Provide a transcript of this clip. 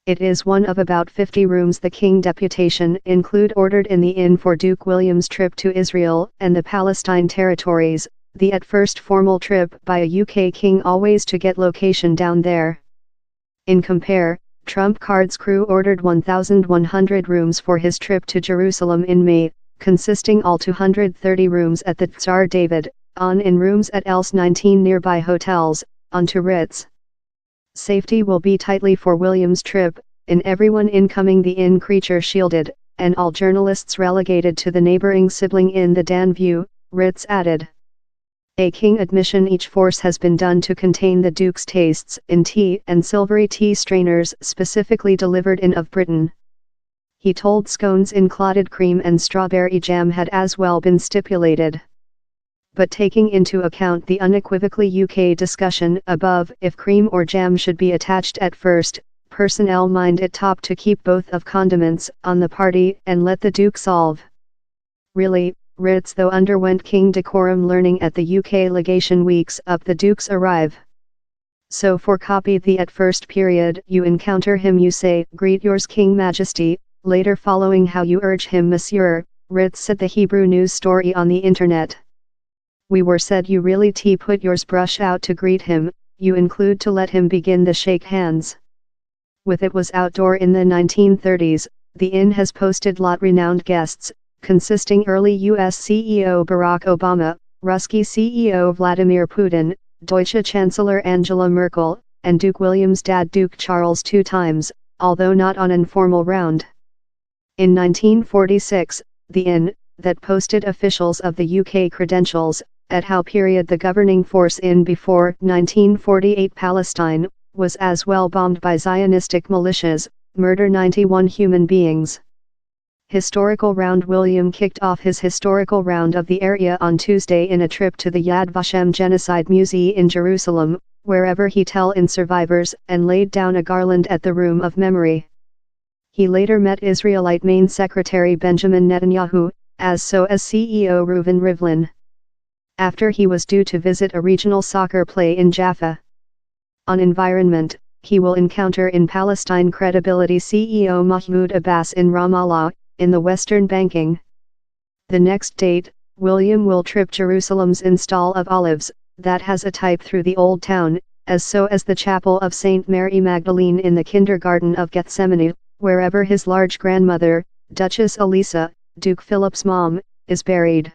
It is one of about 50 rooms the King deputation include ordered in the inn for Duke William's trip to Israel and the Palestine territories, the at first formal trip by a UK king always to get location down there. In compare, Trump Card's crew ordered 1,100 rooms for his trip to Jerusalem in May, consisting all 230 rooms at the Tsar David, on in rooms at else 19 nearby hotels, on to Ritz. Safety will be tightly for William's trip, in everyone incoming the inn creature shielded, and all journalists relegated to the neighboring sibling inn the Dan View, Ritz added. A king admission each force has been done to contain the Duke's tastes in tea and silvery tea strainers specifically delivered in of Britain. He told scones in clotted cream and strawberry jam had as well been stipulated. But taking into account the unequivocally UK discussion above if cream or jam should be attached at first, personnel mind it top to keep both of condiments on the party and let the Duke solve. Really, Ritz though underwent king decorum learning at the UK legation weeks up the Duke's arrive. So for copy the at first period you encounter him you say, "Greet yours King Majesty," later following how you urge him Monsieur, Ritz said the Hebrew news story on the internet. We were said you really put yours brush out to greet him, you include to let him begin the shake hands. With it was outdoor in the 1930s, the inn has posted lot renowned guests, consisting early US CEO Barack Obama, Ruski CEO Vladimir Putin, Deutsche Chancellor Angela Merkel, and Duke William's dad Duke Charles 2 times, although not on an informal round. In 1946, the inn, that posted officials of the UK credentials, at how period the governing force in before 1948 Palestine, was as well bombed by Zionistic militias, murder 91 human beings. Historical round William kicked off his historical round of the area on Tuesday in a trip to the Yad Vashem Genocide Museum in Jerusalem, wherever he tell in survivors and laid down a garland at the Room of Memory. He later met Israelite Main Secretary Benjamin Netanyahu, as CEO Reuven Rivlin. After he was due to visit a regional soccer play in Jaffa. On environment, he will encounter in Palestine credibility CEO Mahmoud Abbas in Ramallah, in the Western Banking. The next date, William will trip Jerusalem's Install of Olives, that has a type through the Old Town, as the Chapel of St. Mary Magdalene in the Kindergarten of Gethsemane, wherever his large grandmother, Duchess Elisa, Duke Philip's mom, is buried.